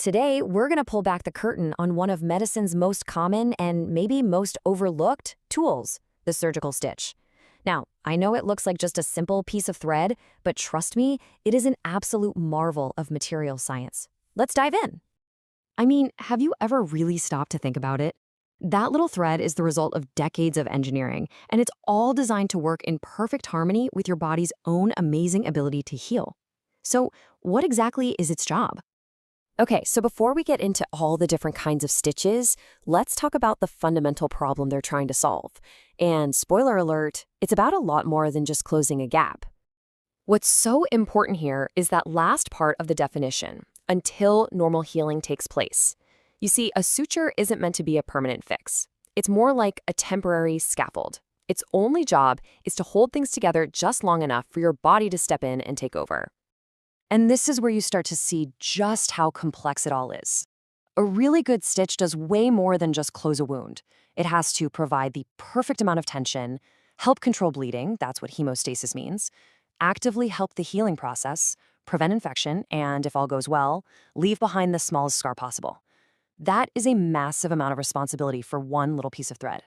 Today, we're going to pull back the curtain on one of medicine's most common and maybe most overlooked tools, the surgical stitch. Now, I know it looks like just a simple piece of thread, but trust me, it is an absolute marvel of material science. Let's dive in. I mean, have you ever really stopped to think about it? That little thread is the result of decades of engineering, and it's all designed to work in perfect harmony with your body's own amazing ability to heal. So, what exactly is its job? Okay, so before we get into all the different kinds of stitches, let's talk about the fundamental problem they're trying to solve. And spoiler alert, it's about a lot more than just closing a gap. What's so important here is that last part of the definition, until normal healing takes place. You see, a suture isn't meant to be a permanent fix. It's more like a temporary scaffold. Its only job is to hold things together just long enough for your body to step in and take over. And this is where you start to see just how complex it all is. A really good stitch does way more than just close a wound. It has to provide the perfect amount of tension, help control bleeding, that's what hemostasis means, actively help the healing process, prevent infection, and if all goes well, leave behind the smallest scar possible. That is a massive amount of responsibility for one little piece of thread.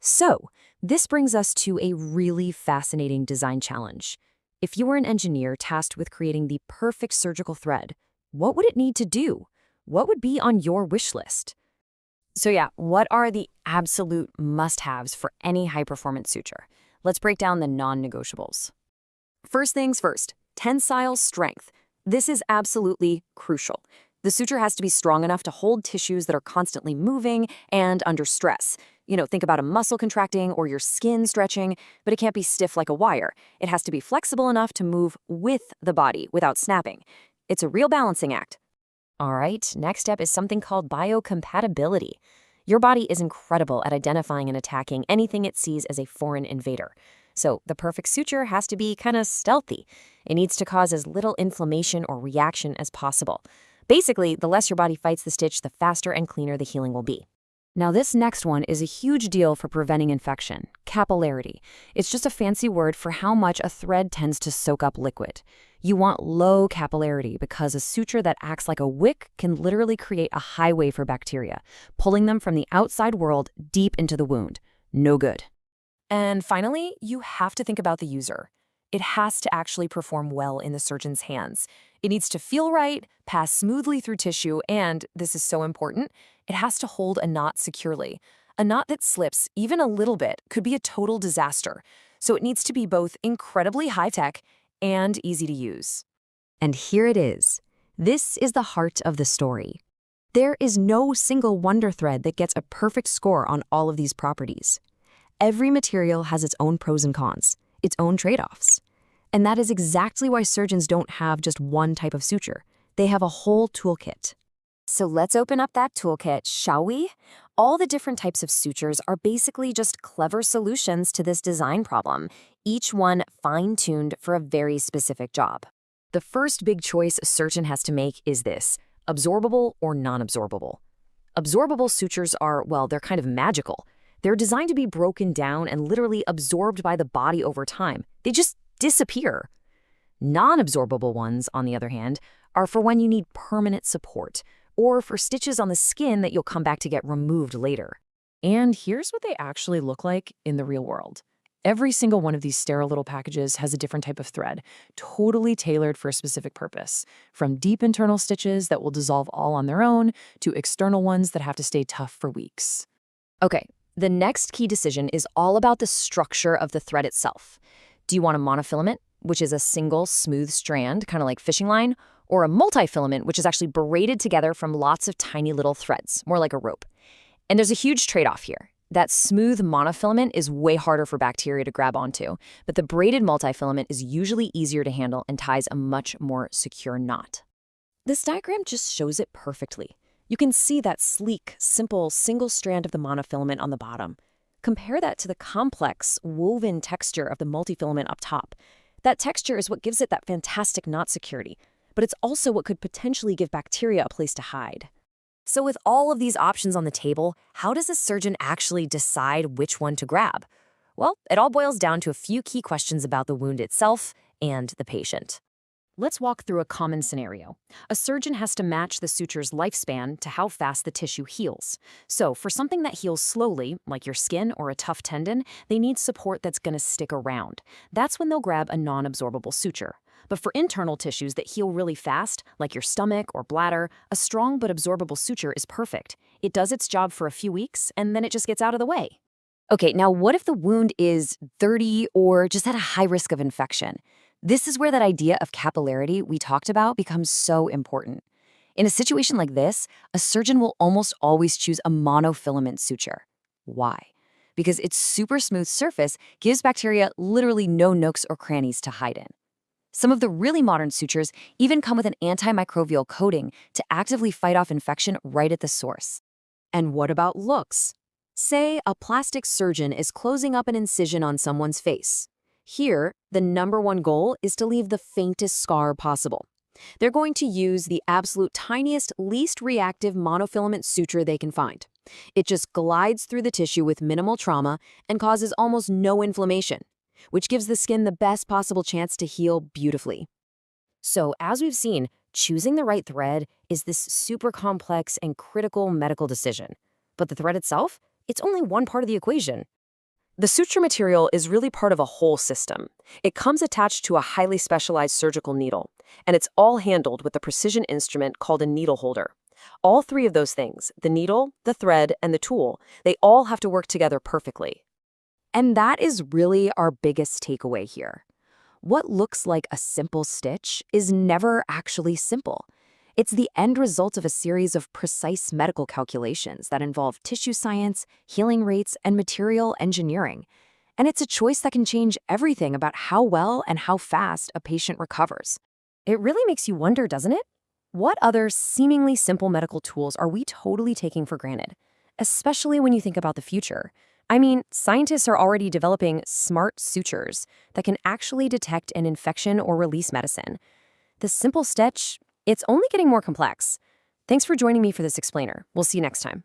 So, this brings us to a really fascinating design challenge. If you were an engineer tasked with creating the perfect surgical thread, what would it need to do? What would be on your wish list? So yeah, what are the absolute must-haves for any high-performance suture? Let's break down the non-negotiables. First things first, tensile strength. This is absolutely crucial. The suture has to be strong enough to hold tissues that are constantly moving and under stress. Think about a muscle contracting or your skin stretching, but it can't be stiff like a wire. It has to be flexible enough to move with the body without snapping. It's a real balancing act. All right, next step is something called biocompatibility. Your body is incredible at identifying and attacking anything it sees as a foreign invader. So the perfect suture has to be kind of stealthy. It needs to cause as little inflammation or reaction as possible. Basically, the less your body fights the stitch, the faster and cleaner the healing will be. Now, this next one is a huge deal for preventing infection, capillarity. It's just a fancy word for how much a thread tends to soak up liquid. You want low capillarity because a suture that acts like a wick can literally create a highway for bacteria, pulling them from the outside world deep into the wound. No good. And finally, you have to think about the user. It has to actually perform well in the surgeon's hands. It needs to feel right, pass smoothly through tissue, and, this is so important, it has to hold a knot securely. A knot that slips even a little bit could be a total disaster. So it needs to be both incredibly high-tech and easy to use. And here it is. This is the heart of the story. There is no single wonder thread that gets a perfect score on all of these properties. Every material has its own pros and cons, its own trade-offs. And that is exactly why surgeons don't have just one type of suture. They have a whole toolkit. So let's open up that toolkit, shall we? All the different types of sutures are basically just clever solutions to this design problem, each one fine-tuned for a very specific job. The first big choice a surgeon has to make is this: absorbable or non-absorbable. Absorbable sutures are, well, they're kind of magical. They're designed to be broken down and literally absorbed by the body over time. They just disappear. Non-absorbable ones, on the other hand, are for when you need permanent support, or for stitches on the skin that you'll come back to get removed later. And here's what they actually look like in the real world. Every single one of these sterile little packages has a different type of thread, totally tailored for a specific purpose, from deep internal stitches that will dissolve all on their own to external ones that have to stay tough for weeks. Okay, the next key decision is all about the structure of the thread itself. Do you want a monofilament, which is a single smooth strand, kind of like fishing line, or a multifilament, which is actually braided together from lots of tiny little threads, more like a rope? And there's a huge trade-off here. That smooth monofilament is way harder for bacteria to grab onto, but the braided multifilament is usually easier to handle and ties a much more secure knot. This diagram just shows it perfectly. You can see that sleek, simple, single strand of the monofilament on the bottom. Compare that to the complex, woven texture of the multifilament up top. That texture is what gives it that fantastic knot security, but it's also what could potentially give bacteria a place to hide. So with all of these options on the table, how does a surgeon actually decide which one to grab? Well, it all boils down to a few key questions about the wound itself and the patient. Let's walk through a common scenario. A surgeon has to match the suture's lifespan to how fast the tissue heals. So, for something that heals slowly, like your skin or a tough tendon, they need support that's going to stick around. That's when they'll grab a non-absorbable suture. But for internal tissues that heal really fast, like your stomach or bladder, a strong but absorbable suture is perfect. It does its job for a few weeks, and then it just gets out of the way. Okay, now what if the wound is dirty or just at a high risk of infection? This is where that idea of capillarity we talked about becomes so important. In a situation like this, a surgeon will almost always choose a monofilament suture. Why? Because its super smooth surface gives bacteria literally no nooks or crannies to hide in. Some of the really modern sutures even come with an antimicrobial coating to actively fight off infection right at the source. And what about looks? Say a plastic surgeon is closing up an incision on someone's face. Here, the number one goal is to leave the faintest scar possible. They're going to use the absolute tiniest, least reactive monofilament suture they can find. It just glides through the tissue with minimal trauma and causes almost no inflammation, which gives the skin the best possible chance to heal beautifully. So, as we've seen, choosing the right thread is this super complex and critical medical decision. But the thread itself? It's only one part of the equation. The suture material is really part of a whole system. It comes attached to a highly specialized surgical needle, and it's all handled with a precision instrument called a needle holder. All three of those things, the needle, the thread, and the tool, they all have to work together perfectly. And that is really our biggest takeaway here. What looks like a simple stitch is never actually simple. It's the end result of a series of precise medical calculations that involve tissue science, healing rates, and material engineering. And it's a choice that can change everything about how well and how fast a patient recovers. It really makes you wonder, doesn't it? What other seemingly simple medical tools are we totally taking for granted? Especially when you think about the future. I mean, scientists are already developing smart sutures that can actually detect an infection or release medicine. The simple stitch, it's only getting more complex. Thanks for joining me for this explainer. We'll see you next time.